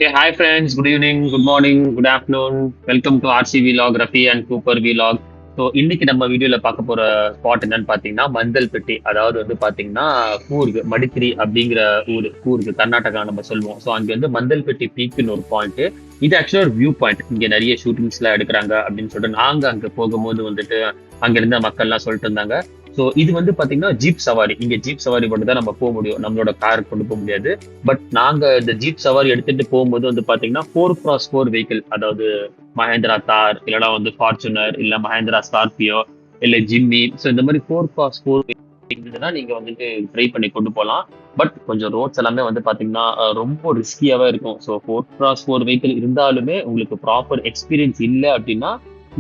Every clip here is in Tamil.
Hey, hi friends. Good evening, good morning, good afternoon. Welcome to RC Vlog, Rafi and Cooper Vlog. So இன்னைக்கு நம்ம வீடியோல பார்க்க போற ஸ்பாட் என்னன்னு பாத்தீங்கன்னா மந்தல்பட்டி. அதாவது வந்து பாத்தீங்கன்னா கூர்க் மடித்திரி அப்படிங்கிற ஊர். கூர்க் கர்நாடகா நம்ம சொல்லுவோம். ஸோ அங்க வந்து மந்தல்பட்டி பீக்குன்னு ஒரு பாயிண்ட். இது ஆக்சுவலா ஒரு வியூ பாயிண்ட். இங்க நிறைய ஷூட்டிங்ஸ் எல்லாம் எடுக்கிறாங்க அப்படின்னு சொல்லிட்டு நாங்க அங்க போகும்போது வந்துட்டு அங்க இருந்த மக்கள் எல்லாம் சொல்லிட்டு இருந்தாங்க. ஸோ இது வந்து பாத்தீங்கன்னா ஜீப் சவாரி. இங்க ஜீப் சவாரி மட்டும் தான் நம்ம போக முடியும், நம்மளோட கார் கொண்டு போக முடியாது. பட் நாங்க இந்த ஜீப் சவாரி எடுத்துட்டு போகும்போது வந்து பாத்தீங்கன்னா 4x4 வெஹிக்கிள், அதாவது மஹேந்திரா தார், இல்லைன்னா வந்து ஃபார்ச்சுனர், இல்ல மஹேந்திரா ஸ்கார்பியோ, இல்ல ஜிம்மி. ஸோ இந்த மாதிரி 4x4 இருந்ததுன்னா நீங்க வந்துட்டு ட்ரை பண்ணி கொண்டு போகலாம். பட் கொஞ்சம் ரோட்ஸ் எல்லாமே வந்து பாத்தீங்கன்னா ரொம்ப ரிஸ்கியாவே இருக்கும். ஸோ 4x4 வெஹிக்கிள் இருந்தாலுமே உங்களுக்கு ப்ராப்பர் எக்ஸ்பீரியன்ஸ் இல்லை அப்படின்னா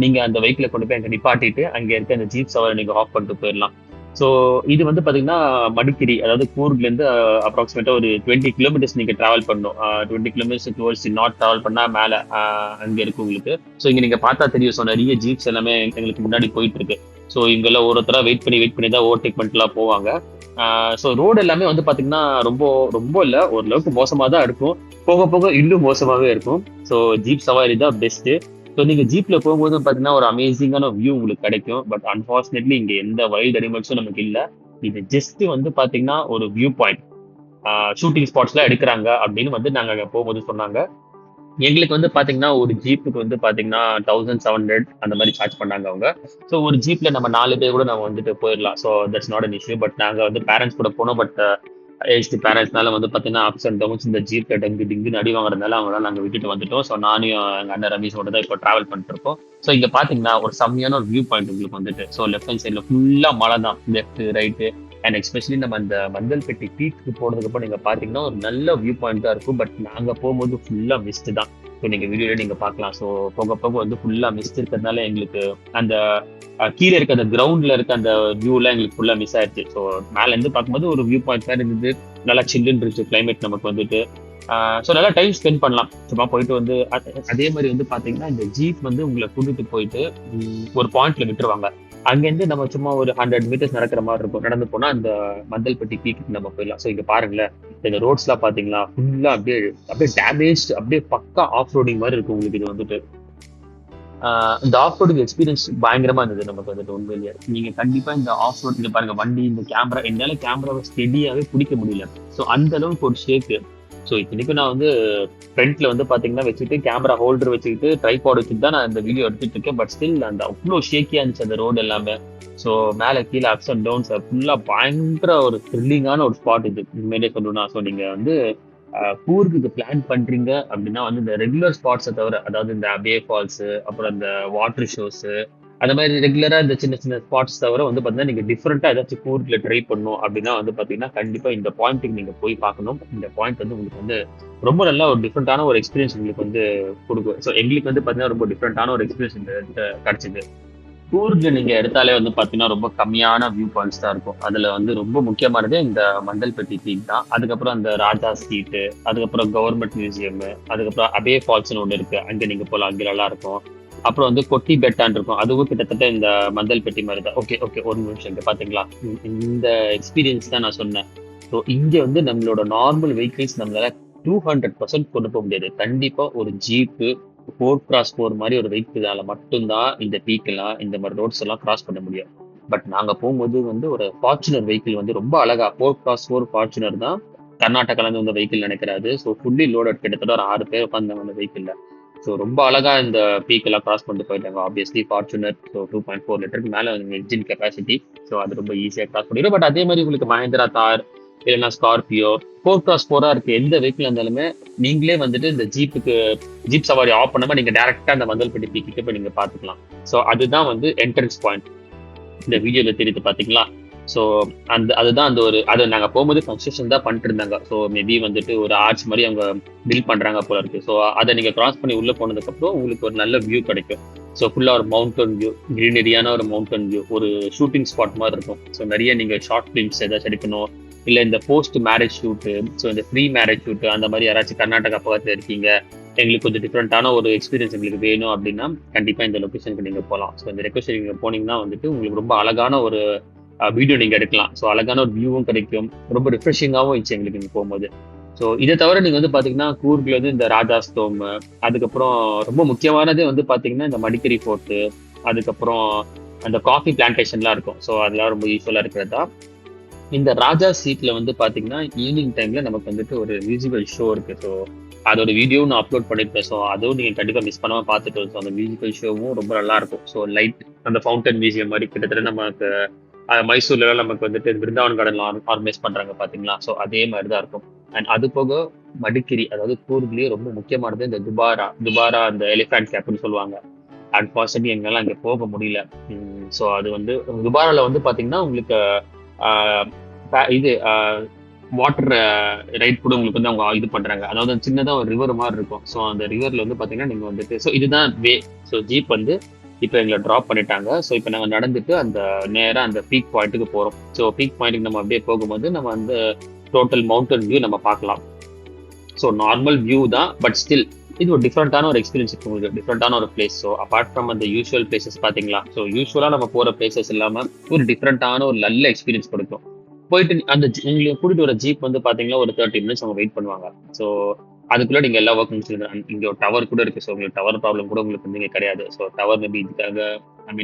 நீங்க அந்த வெஹிக்கிளை கொண்டு போய் அங்க நிப்பாட்டிட்டு அங்க இருக்க அந்த ஜீப் சவாரி நீங்க ஆஃப் பண்ணிட்டு போயிடலாம். ஸோ இது வந்து பாத்தீங்கன்னா மடிக்கேரி, அதாவது கூர்க்ல இருந்து அப்ராக்சிமேட்டா ஒரு 20 கிலோமீட்டர்ஸ் நீங்க டிராவல் பண்ணணும். 20 கிலோமீட்டர்ஸ் டுவர்ட்ஸ் நார்த் டிராவல் பண்ணா மேல அங்க இருக்கு உங்களுக்கு. ஸோ இங்க நீங்க பார்த்தா தெரியும். ஸோ நிறைய ஜீப்ஸ் எல்லாமே எங்களுக்கு முன்னாடி போயிட்டு இருக்கு. ஸோ இவங்கெல்லாம் ஒருத்தரா வெயிட் பண்ணி தான் ஓவர்டேக் பண்ணிட்டுலாம் போவாங்க. ஸோ ரோடு எல்லாமே வந்து பாத்தீங்கன்னா ரொம்ப ரொம்ப இல்ல, ஓரளவுக்கு மோசமா தான் இருக்கும். போக போக இன்னும் மோசமாவே இருக்கும். ஸோ ஜீப் சவாரி தான் பெஸ்ட். ஸோ நீங்க ஜீப்ல போகும்போது பாத்தீங்கன்னா ஒரு அமேசிங்கான வியூ உங்களுக்கு கிடைக்கும். பட் அன்பார்ச்சுனேட்லி இங்க எந்த வைல்ட் அனிமல்ஸும் நமக்கு இல்ல. இது ஜஸ்ட் வந்து பாத்தீங்கன்னா ஒரு வியூ பாயிண்ட். ஷூட்டிங் ஸ்பாட்ஸ் எல்லாம் எடுக்கிறாங்க அப்படின்னு வந்து நாங்க அங்க போகும்போது சொன்னாங்க. எங்களுக்கு வந்து பாத்தீங்கன்னா ஒரு ஜீப்புக்கு வந்து பாத்தீங்கன்னா 1700 அந்த மாதிரி சார்ஜ் பண்ணாங்க அவங்க. ஸோ ஒரு ஜீப்ல நம்ம 4 பேர் கூட நம்ம வந்துட்டு போயிடலாம். So that's not an issue. But நாங்க வந்து பேரண்ட்ஸ் கூட போனோம். பட் ஏஜ்டு பேரண்ட்ஸ்னால வந்து பாத்தீங்கன்னா அப்ஸ் அண்ட் டவுன்ஸ் இந்த ஜீப்ல டங்கு டிங்குன்னு அடி வாங்குறதுனால அவங்களால நாங்க விட்டுட்டு வந்துட்டோம். ஸோ நானும் எங்க அண்ணன் ரமேஷோட தான் இப்போ டிராவல் பண்ணிட்டு இருக்கோம். ஸோ இங்க பாத்தீங்கன்னா ஒரு செம்மையான ஒரு வியூ பாயிண்ட் உங்களுக்கு வந்துட்டு. ஸோ லெஃப்ட் ஹேண்ட் சைட்ல ஃபுல்லா மலை தான், லெஃப்ட் ரைட்டு. அண்ட் எஸ்பெஷலி நம்ம அந்த மந்தல்பட்டி பீக்கு போனதுக்கு அப்புறம் நீங்க பாத்தீங்கன்னா ஒரு நல்ல வியூ பாயிண்ட் தான் இருக்கும். பட் நாங்க போகும்போது ஃபுல்லா மிஸ்ட் தான். ஸோ நீங்க வீடியோல நீங்க பார்க்கலாம். ஸோ போக போக வந்து ஃபுல்லா மிஸ்ட் இருக்கிறதுனால எங்களுக்கு அந்த கீழே இருக்க அந்த கிரவுண்ட்ல இருக்க அந்த வியூலாம் எங்களுக்கு ஃபுல்லா மிஸ் ஆயிடுச்சு. ஸோ மேல இருந்து பார்க்கும்போது ஒரு வியூ பாயிண்ட் மாதிரி இருந்தது. நல்லா சில்லுன்னு இருந்துச்சு கிளைமேட் நமக்கு வந்துட்டு. ஸோ நல்லா டைம் ஸ்பெண்ட் பண்ணலாம். சும்மா போயிட்டு வந்து அதே மாதிரி வந்து பாத்தீங்கன்னா இந்த ஜீப் வந்து உங்களை கூட்டிட்டு போயிட்டு ஒரு பாயிண்ட்ல விட்டுருவாங்க. அங்கேருந்து நம்ம சும்மா ஒரு 100 மீட்டர்ஸ் நடக்கிற மாதிரி இருக்கும். நடந்து போனா அந்த மந்தல்பட்டி பீக்கு நம்ம போயிடலாம். ஸோ இங்க பாருங்களேன், இந்த ரோட்ஸ் எல்லாம் பாத்தீங்களா ஃபுல்லா அப்படியே அப்படியே டேமேஜ், அப்படியே பக்கா ஆஃப் ரோடிங் மாதிரி இருக்கும் உங்களுக்கு இது வந்துட்டு. இந்த ஆஃப் ரோடிங் எக்ஸ்பீரியன்ஸ் பயங்கரமா இருந்தது நமக்கு வந்துட்டு உண்மையிலேயே. நீங்க கண்டிப்பா இந்த ஆஃப் ரோட் இங்க பாருங்க, வண்டி இந்த கேமரா என்னால கேமராவை ஸ்டெடியாவே பிடிக்க முடியல. ஸோ அந்த அளவுக்கு ஒரு ஷேக்கு. ஸோ இத்தனைக்கும் நான் வந்து ஃப்ரண்ட்ல வந்து பாத்தீங்கன்னா வச்சுட்டு கேமரா ஹோல்டர் வச்சுக்கிட்டு ட்ரைபாட் வச்சுட்டு தான் நான் இந்த வீடியோ எடுத்துட்டு இருக்கேன். பட் ஸ்டில் அந்த அவ்வளோ ஷேக்கியா இருந்துச்சு அந்த ரோடு எல்லாமே. ஸோ மேலே கீழே அப்ஸ் அண்ட் டவுன்ஸ் ஃபுல்லா பயங்கர ஒரு த்ரில்லிங்கான ஒரு ஸ்பாட் இது உண்மையிலேயே சொல்லணும்னா. ஸோ நீங்க வந்து கூர்க்கு பிளான் பண்றீங்க அப்படின்னா வந்து இந்த ரெகுலர் ஸ்பாட்ஸை தவிர, அதாவது இந்த அபே ஃபால்ஸ், அப்புறம் இந்த வாட்டர் ஷோஸ், அந்த மாதிரி ரெகுலரா இந்த சின்ன சின்ன ஸ்பாட்ஸ் தவிர வந்து பாத்தீங்கன்னா நீங்க டிஃப்ரெண்டா ஏதாச்சும் கூர்க்ல ட்ரை பண்ணணும் அப்படின்னா வந்து பாத்தீங்கன்னா கண்டிப்பா இந்த பாயிண்ட்டுக்கு நீங்க போய் பார்க்கணும். இந்த பாயிண்ட் வந்து உங்களுக்கு வந்து ரொம்ப நல்ல ஒரு டிஃப்ரெண்டான ஒரு எக்ஸ்பீரியன்ஸ் உங்களுக்கு வந்து கொடுக்கும். ஸோ எங்களுக்கு வந்து பாத்தீங்கன்னா ரொம்ப டிஃப்ரெண்டான ஒரு எக்ஸ்பீரியன்ஸ் இந்த கிடைச்சது. கூர்க் நீங்க எடுத்தாலே வந்து பாத்தீங்கன்னா ரொம்ப கம்மியான வியூ பாயிண்ட்ஸ் தான் இருக்கும். அதுல வந்து ரொம்ப முக்கியமானது இந்த மந்தல்பட்டி பீக் தான். அதுக்கப்புறம் அந்த ராஜா ஸ்ட்ரீட், அதுக்கப்புறம் கவர்மெண்ட் மியூசியம், அதுக்கப்புறம் அபே ஃபால்ஸ்னு ஒன்று இருக்கு, அங்க நீங்க போகலாம், அங்க நல்லா இருக்கும். அப்புறம் வந்து கொட்டி பெட்டான் இருக்கும், அதுவும் கிட்டத்தட்ட இந்த மந்தல்பட்டி மாதிரி தான். ஓகே ஓகே, ஒரு நிமிஷம் இங்க பாத்தீங்களா, இந்த எக்ஸ்பீரியன்ஸ் தான் நான் சொன்னேன். ஸோ இங்க வந்து நம்மளோட நார்மல் வெஹிக்கிள்ஸ் நம்மளால 200% கொண்டு போக முடியாது. கண்டிப்பா ஒரு ஜீப்பு 4x4 மாதிரி ஒரு வெஹிக்கிளால மட்டும்தான் இந்த பீக் எல்லாம் இந்த மாதிரி ரோட்ஸ் எல்லாம் கிராஸ் பண்ண முடியும். பட் நாங்க போகும்போது வந்து ஒரு ஃபார்ச்சுனர் வெஹிக்கிள் வந்து ரொம்ப அழகா 4x4 ஃபார்ச்சுனர் தான். கர்நாடகால இருந்து வந்த வெஹிக்கிள் நினைக்கிறாரு. ஸோ ஃபுல்லி லோடட், கிட்டத்தட்ட ஒரு 6 பேர் உட்காந்தாங்க அந்த வெஹிக்கிள்ல. ஸோ ரொம்ப அழகா இந்த பீக் எல்லாம் கிராஸ் பண்ணிட்டு போயிட்டாங்க. ஆப்வியஸ்லி ஃபார்ச்சுனர், ஸோ 2.4 லிட்டருக்கு மேல என்ஜின் கெப்பாசிட்டி. ஸோ அது ரொம்ப ஈஸியா கிராஸ் பண்ணிடும். பட் அதே மாதிரி உங்களுக்கு மஹேந்திரா தார், இல்லைன்னா ஸ்கார்பியோ, 4x4 இருக்கு எந்த வெஹிக்கிள் இருந்தாலுமே நீங்களே வந்துட்டு இந்த ஜீப் சவாரி ஆஃப் பண்ணாம நீங்க டைரக்டா அந்த மந்தல்பட்டி பீக்கு போய் நீங்க பாத்துக்கலாம். ஸோ அதுதான் வந்து என்ட்ரன்ஸ் பாயிண்ட். இந்த வீடியோல தெரியுது பாத்தீங்களா. ஸோ அதுதான் அந்த ஒரு அது நாங்க போகும்போது கன்ஸ்ட்ரக்ஷன் தான் பண்ணிட்டு இருந்தாங்க. ஸோ மேபி வந்துட்டு ஒரு ஆர்ச் மாதிரி அவங்க பில்ட் பண்றாங்க போல இருக்கு. ஸோ அதை நீங்க கிராஸ் பண்ணி உள்ள போனதுக்கு அப்புறம் உங்களுக்கு ஒரு நல்ல வியூ கிடைக்கும். ஸோ ஃபுல்லா ஒரு மவுண்டன் வியூ, கிரீனரியான ஒரு மவுண்டன் வியூ, ஒரு ஷூட்டிங் ஸ்பாட் மாதிரி இருக்கும். ஸோ நிறைய நீங்க ஷார்ட் ஃபிலிம்ஸ் ஏதாச்சும் எடுக்கணும், இல்ல இந்த போஸ்ட் மேரேஜ் ஷூட்டு, ஸோ இந்த ப்ரீ மேரேஜ் ஷூட்டு, அந்த மாதிரி யாராச்சும் கர்நாடகா பக்கத்துல இருக்கீங்க, எங்களுக்கு கொஞ்சம் டிஃப்ரெண்டான ஒரு எக்ஸ்பீரியன்ஸ் எங்களுக்கு வேணும் அப்படின்னா கண்டிப்பா இந்த லொகேஷனுக்கு நீங்க போகலாம். ஸோ இந்த லொகேஷன் நீங்க போனீங்கன்னா வந்துட்டு உங்களுக்கு ரொம்ப அழகான ஒரு வீடியோ நீங்க எடுக்கலாம். ஸோ அழகான ஒரு வியூவும் கிடைக்கும். ரொம்ப ரிஃப்ரெஷிங்காகவும் இருந்துச்சு எங்களுக்கு இங்க போகும்போது. ஸோ இதை தவிர நீங்க வந்து பாத்தீங்கன்னா கூர்க்ல வந்து இந்த ராஜாஸ்தோம், அதுக்கப்புறம் ரொம்ப முக்கியமானது வந்து பாத்தீங்கன்னா இந்த மடிக்கேரி ஃபோர்ட்டு, அதுக்கப்புறம் அந்த காஃபி பிளான்டேஷன்லாம் இருக்கும். ஸோ அதெல்லாம் ரொம்ப யூஸ்ஃபுல்லா இருக்கிறது தான். இந்த ராஜா சீட்ல வந்து பாத்தீங்கன்னா ஈவினிங் டைம்ல நமக்கு வந்துட்டு ஒரு மியூசிக்கல் ஷோ இருக்கு. ஸோ அதோட வீடியோ நான் அப்லோட் பண்ணிருப்பேன். ஸோ அதுவும் நீங்க கண்டிப்பா மிஸ் பண்ணாம பார்த்துட்டு ஸோ அந்த மியூசிக்கல் ஷோவும் ரொம்ப நல்லா இருக்கும். ஸோ லைட் அந்த ஃபவுண்டன் மியூசியம் மாதிரி கிட்டத்தட்ட நமக்கு மைசூர்ல நமக்கு வந்துட்டு பிருந்தாவன் கார்டன் ஆர்கனைஸ் பண்றாங்க பாத்தீங்களா. ஸோ அதே மாதிரி தான் இருக்கும். அண்ட் அது போக மடிக்கேரி, அதாவது கூர்க்லயே ரொம்ப முக்கியமானது இந்த துபாரா அந்த எலிஃபேண்ட் கேப்னு சொல்லுவாங்க. அன்பார்ச்சுனேட்லி எங்களால அங்க போக முடியல. ஸோ அது வந்து துபாரால வந்து பாத்தீங்கன்னா உங்களுக்கு இது வாட்டர் ரைட் கூட உங்களுக்கு வந்து அவங்க இது பண்றாங்க. அதாவது சின்னதா ஒரு ரிவர் மாதிரி இருக்கும். ஸோ அந்த ரிவர்ல வந்து பாத்தீங்கன்னா நீங்க வந்துட்டு ஸோ இதுதான் வே. ஸோ ஜீப் வந்து இப்போ எங்களை ட்ராப் பண்ணிட்டாங்க. ஸோ இப்போ நாங்கள் நடந்துட்டு அந்த நேராக அந்த பீக் பாயிண்ட்டுக்கு போகிறோம். ஸோ பீக் பாயிண்ட்டுக்கு நம்ம அப்படியே போகும்போது நம்ம வந்து டோட்டல் மவுண்டன் வியூ நம்ம பார்க்கலாம். ஸோ நார்மல் வியூ தான், பட் ஸ்டில் இது ஒரு டிஃப்ரெண்டான ஒரு எக்ஸ்பீரியன்ஸ் இருக்கும் உங்களுக்கு, டிஃப்ரெண்டான ஒரு பிளேஸ். ஸோ அப்பார்ட் ஃப்ரம் அந்த யூஸ்வல் பிளேசஸ் பார்த்தீங்களா, ஸோ யூஸ்வலாக நம்ம போகிற பிளேசஸ் இல்லாமல் ஒரு டிஃப்ரெண்டான ஒரு நல்ல எக்ஸ்பீரியன்ஸ் கொடுக்கும். போயிட்டு அந்த உங்களை கூட்டிட்டு வர ஜீப் வந்து பார்த்தீங்கன்னா ஒரு 30 மினிட்ஸ் அவங்க வெயிட் பண்ணுவாங்க. ஸோ அதுக்குள்ள நீங்க எல்லா ஒர்க் முடிச்சிருங்க. இங்க ஒரு டவர் கூட இருக்கு. ஸோ உங்களுக்கு டவர் ப்ராப்ளம் கூட உங்களுக்கு வந்து இங்க கிடையாது. ஸோ டவர் மேபி இதுக்காக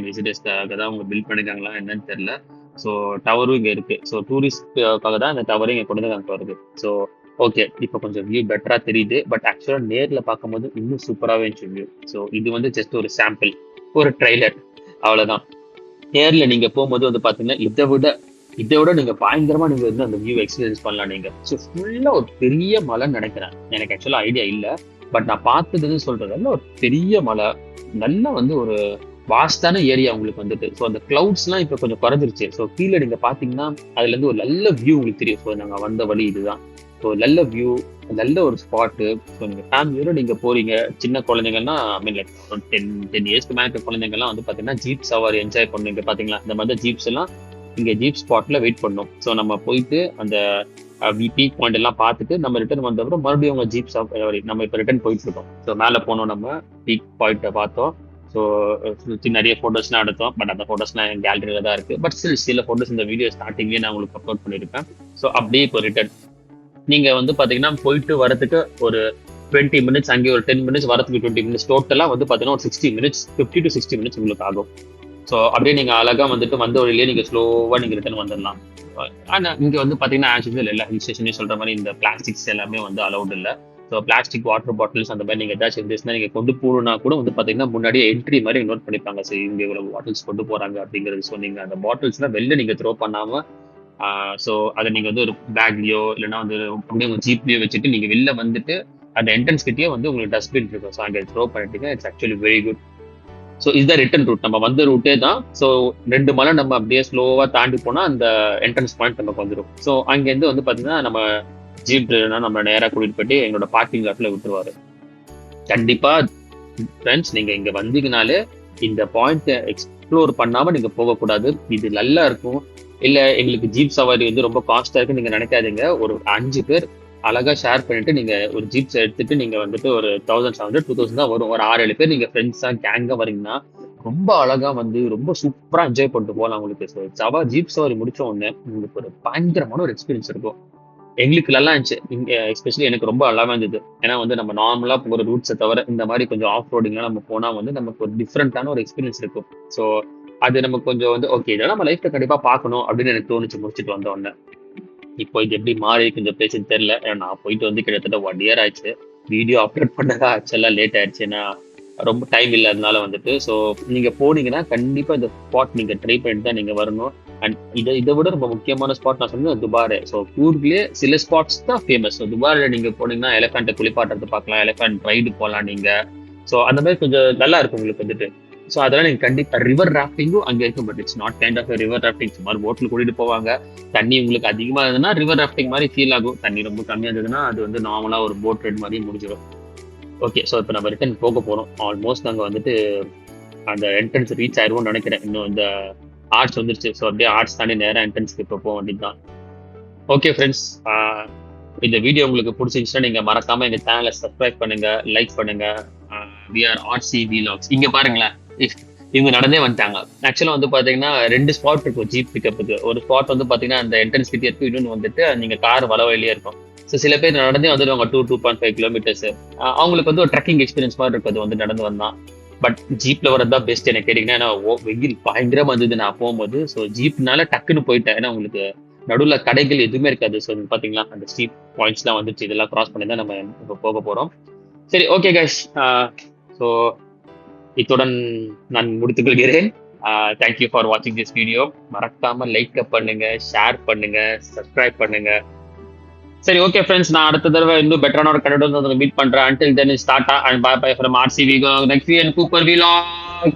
விசிட்டர்ஸ்க்காக தான் அவங்க பில்ட் பண்ணிருக்காங்களா என்னன்னு தெரியல. ஸோ டவரும் இங்க இருக்கு. ஸோ டூரிஸ்ட்காக தான் இந்த டவரும் இங்க கொண்டு வந்து அங்கே வருது. ஸோ ஓகே, இப்போ கொஞ்சம் வியூ பெட்டரா தெரியுது. பட் ஆக்சுவலா நேர்ல பார்க்கும்போது இன்னும் சூப்பராகவே இருந்துச்சு வியூ. ஸோ இது வந்து ஜஸ்ட் ஒரு சாம்பிள், ஒரு ட்ரைலர், அவ்வளவுதான். நேர்ல நீங்க போகும்போது வந்து பாத்தீங்கன்னா இதை விட நீங்க பயங்கரமா நீங்க வந்து அந்த வியூ எக்ஸ்பீரியன்ஸ் பண்ணலாம் நீங்க. ஸோ ஃபுல்லா ஒரு பெரிய மலைன்னு நினைக்கிறேன். எனக்கு ஆக்சுவலா ஐடியா இல்லை, பட் நான் பார்த்ததுன்னு சொல்றதுல ஒரு பெரிய மலை, நல்லா வந்து ஒரு வாஸ்டான ஏரியா உங்களுக்கு வந்துட்டு. ஸோ அந்த கிளவுட்ஸ் எல்லாம் இப்ப கொஞ்சம் குறைஞ்சிருச்சு. ஸோ கீழே நீங்க பாத்தீங்கன்னா அதுல இருந்து ஒரு நல்ல வியூ உங்களுக்கு தெரியும். ஸோ நாங்க வந்த வழி இதுதான். ஸோ நல்ல வியூ, நல்ல ஒரு ஸ்பாட்டு. ஸோ நீங்க ஃபேமிலியோட நீங்க போறீங்க, சின்ன குழந்தைங்கன்னா ஐ மீன் லைக் 10 இயர்ஸ்க்கு மேல குழந்தைங்கலாம் வந்து பாத்தீங்கன்னா ஜீப் சவாரி என்ஜாய் பண்ணுங்க. பாத்தீங்களா இந்த மாதிரி ஜீப்ஸ் எல்லாம் இங்க ஜீப் ஸ்பாட்ல வெயிட் பண்ணோம். ஸோ நம்ம போயிட்டு அந்த பீக் பாயிண்ட் எல்லாம் பார்த்துட்டு நம்ம ரிட்டர்ன் வந்தப்பறம் மறுபடியும் அவங்க ஜீப் சவாரி நம்ம இப்போ ரிட்டர்ன் போயிட்டு இருக்கோம். ஸோ மேலே போனோம், நம்ம பீக் பாயிண்ட்டை பார்த்தோம். ஸோ சுற்றி நிறைய ஃபோட்டோஸ்லாம் எடுத்தோம். பட் அந்த ஃபோட்டோஸ்லாம் என் கேலரியில தான் இருக்கு. பட் சில ஃபோட்டோஸ் இந்த வீடியோ ஸ்டார்டிங்லேயே நான் உங்களுக்கு அப்லோட் பண்ணியிருப்பேன். ஸோ அப்படியே இப்போ ரிட்டர்ன் நீங்க வந்து பாத்தீங்கன்னா போயிட்டு வரதுக்கு ஒரு 20 மினிட்ஸ், அங்கே ஒரு 10 மினிட்ஸ், வரதுக்கு 20 மினிட்ஸ், டோட்டலா வந்து பாத்தீங்கன்னா ஒரு 60 மினிட்ஸ், 50 to 60 மினிட்ஸ் உங்களுக்கு ஆகும். ஸோ அப்படியே நீங்க அழகா வந்துட்டு வந்த வழியிலேயே நீங்க ஸ்லோவா நீங்க ரிட்டர்ன் வந்துடலாம். ஆனா இங்க வந்து பாத்தீங்கன்னா ஆஸ் யூசுவல் எல்லா ஹில் ஸ்டேஷனையும் சொல்ற மாதிரி இந்த பிளாஸ்டிக்ஸ் எல்லாமே வந்து அலௌட் இல்லை. ஸோ பிளாஸ்டிக் வாட்டர் பாட்டில்ஸ் அந்த மாதிரி நீங்க ஏதாச்சும் இருந்துச்சுன்னா நீங்க கொண்டு போகணும்னா கூட வந்து பாத்தீங்கன்னா முன்னாடியே என்ட்ரி மாதிரி நோட் பண்ணிப்பாங்க. ஸோ இங்க இவ்வளவு பாட்டில்ஸ் கொண்டு போறாங்க அப்படிங்கிறது. ஸோ நீங்க அந்த பாட்டில்ஸ்லாம் வெளில நீங்க த்ரோ பண்ணாம ஸோ அதை நீங்க வந்து ஒரு பேக்லயோ இல்லைன்னா வந்து அப்படியே உங்க ஜீப்லயோ வச்சுட்டு நீங்க வெளில வந்துட்டு அந்த என்ட்ரன்ஸ் கிட்டயே வந்து உங்களுக்கு டஸ்ட்பின் இருக்கும். ஸோ அங்கே த்ரோ பண்ணிட்டீங்க. It's actually very good. So இதுதான் ரிட்டர்ன் ரூட். நம்ம வந்த ரூட்டே தான். ஸோ 2 மலை நம்ம அப்படியே ஸ்லோவா தாண்டி போனா அந்த என்ட்ரன்ஸ் பாயிண்ட் நமக்கு வந்துடும். ஸோ அங்கேருந்து வந்து பாத்தீங்கன்னா நம்ம ஜீப் நம்ம நேராக கூட்டிட்டு போயிட்டு எங்களோட பார்க்கிங் லாட்ல விட்டுருவாரு. கண்டிப்பா ஃப்ரெண்ட்ஸ், நீங்க இங்க வந்தீங்கனாலே இந்த பாயிண்ட் எக்ஸ்ப்ளோர் பண்ணாம நீங்க போகக்கூடாது. இது நல்லா இருக்கும். இல்ல எங்களுக்கு ஜீப் சவாரி வந்து ரொம்ப காஸ்டா இருக்குன்னு நீங்க நினைக்காதீங்க. ஒரு 5 பேர் அழகா ஷேர் பண்ணிட்டு நீங்க ஒரு ஜீப்ஸ் எடுத்துட்டு நீங்க வந்துட்டு ஒரு 1700 2000 தான் வரும். ஒரு 6-7 பேர் நீங்க ஃப்ரெண்ட்ஸா கேங்கா வரீங்கன்னா ரொம்ப அழகா வந்து ரொம்ப சூப்பரா என்ஜாய் பண்ணிட்டு போகலாம் உங்களுக்கு. ஜீப் சவாரி முடிச்ச உடனே உங்களுக்கு ஒரு பயங்கரமான ஒரு எக்ஸ்பீரியன்ஸ் இருக்கும். எங்களுக்கு நல்லா இருந்துச்சு. எஸ்பெஷலி எனக்கு ரொம்ப நல்லாவே இருந்தது. ஏன்னா வந்து நம்ம நார்மலா போகிற ரூட்ஸை தவிர இந்த மாதிரி கொஞ்சம் ஆஃப் ரோடிங்லாம் நம்ம போனா வந்து நமக்கு ஒரு டிஃப்ரெண்டான ஒரு எக்ஸ்பீரியன்ஸ் இருக்கும். ஸோ அது நமக்கு கொஞ்சம் வந்து ஓகே, இதெல்லாம் நம்ம லைஃப்ல கண்டிப்பா பார்க்கணும் அப்படின்னு எனக்கு தோணுச்சு முடிச்சுட்டு வந்த உடனே. இப்போ இது எப்படி மாறி கொஞ்சம் பேசுன்னு தெரியல. நான் போயிட்டு வந்து கிட்டத்தட்ட 1 இயர் ஆயிடுச்சு. வீடியோ அப்லோட் பண்ணதா ஆக்சுவலா லேட் ஆயிடுச்சு. ஏன்னா ரொம்ப டைம் இல்லாதனால வந்துட்டு. ஸோ நீங்க போனீங்கன்னா கண்டிப்பா இந்த ஸ்பாட் நீங்க ட்ரை பண்ணிட்டு தான் நீங்க வரணும். அண்ட் இதை விட ரொம்ப முக்கியமான ஸ்பாட் நான் சொன்னது துபாரே. ஸோ கூர்க்லயே சில ஸ்பாட்ஸ் தான் ஃபேமஸ். ஸோ துபாரில் நீங்க போனீங்கன்னா எலிஃபென்ட்டை குளிப்பாட்டுறது பார்க்கலாம், எலிஃபென்ட் ரைடு போகலாம் நீங்க. ஸோ அந்த மாதிரி கொஞ்சம் நல்லா இருக்கும் உங்களுக்கு வந்துட்டு. ஸோ அதெல்லாம் நீங்க கண்டிப்பா ரிவர் ராஃப்டிங்கும் அங்கே இருக்கும். But it's not kind of river rafting. சுமார் போட்டில் கூட்டிட்டு போவாங்க. தண்ணி உங்களுக்கு அதிகமா இருந்ததுன்னா ரிவர் ராஃப்டிங் மாதிரி ஃபீல் ஆகும். தண்ணி ரொம்ப கம்மியா இருந்ததுன்னா அது வந்து நார்மலா ஒரு போட் ரைட் மாதிரி முடிஞ்சிடும். ஓகே, ஸோ இப்போ நம்ம ரிட்டர்ன் போக போறோம். ஆல்மோஸ்ட் நாங்கள் வந்துட்டு அந்த என்ட்ரன்ஸ் ரீச் ஆயிடுவோம்னு நினைக்கிறேன். இன்னும் இந்த ஆர்ட்ஸ் வந்துருச்சு. ஸோ அப்படியே ஆர்ட்ஸ் தாண்டி நேரம் என்ட்ரன்ஸ்க்கு இப்போ போக வேண்டியது தான். ஓகே ஃப்ரெண்ட்ஸ், இந்த வீடியோ உங்களுக்கு பிடிச்சிருந்துச்சுன்னா நீங்க மறக்காம எங்க சேனலை சப்ஸ்கிரைப் பண்ணுங்க, லைக் பண்ணுங்க. We are RC vlogs. இங்க பாருங்களேன், இவங்க நடந்தே வந்துட்டாங்க. ஆக்சுவலா வந்து பாத்தீங்கன்னா 2 ஸ்பாட் இருக்கும் ஜீப் பிக்கப்புக்கு. ஒரு ஸ்பாட் வந்து பாத்தீங்கன்னா அந்த என்ட்ரன்ஸ் கிட்டே இருக்கும். இன்னொன்று வந்துட்டு நீங்க கார் வளவழியே இருக்கும். ஸோ ஸோ சில பேர் நடந்தே வந்துடுவாங்க 2.5 கிலோமீட்டர்ஸ். அவங்களுக்கு வந்து ஒரு ட்ரெக்கிங் எக்ஸ்பீரியன்ஸ் மாதிரி இருக்கும் அது வந்து நடந்து வந்தான். பட் ஜீப்ல வரது தான் பெஸ்ட் எனக்கு கேட்டீங்கன்னா. ஏன்னா வெயில் பயங்கரமா இருந்தது நான் போகும்போது. ஸோ ஜீப்னால டக்குன்னு போயிட்டேன். ஏன்னா உங்களுக்கு நடுவில் கடைகள் எதுவுமே இருக்காது. ஸோ பாத்தீங்களா அந்த ஸ்ட்ரீட் பாயிண்ட்ஸ்லாம் வந்துச்சு. இதெல்லாம் கிராஸ் பண்ணி தான் நம்ம இப்போ போக போறோம். சரி, ஓகே கைஸ். ஸோ இத்துடன் நான் முடித்துக் கொள்கிறேன். தேங்க்யூ ஃபார் வாட்சிங் திஸ் வீடியோ. மறக்காம லைக் பண்ணுங்க, ஷேர் பண்ணுங்க, சப்ஸ்கிரைப் பண்ணுங்க. சரி, ஓகே ஃப்ரெண்ட்ஸ், நான் அடுத்த தடவை இன்னும் பெட்டரான ஒரு கண்டென்ட் வந்து மீட் பண்றேன். until then, Tata and bye bye from RCV Next and Cooper Vlog.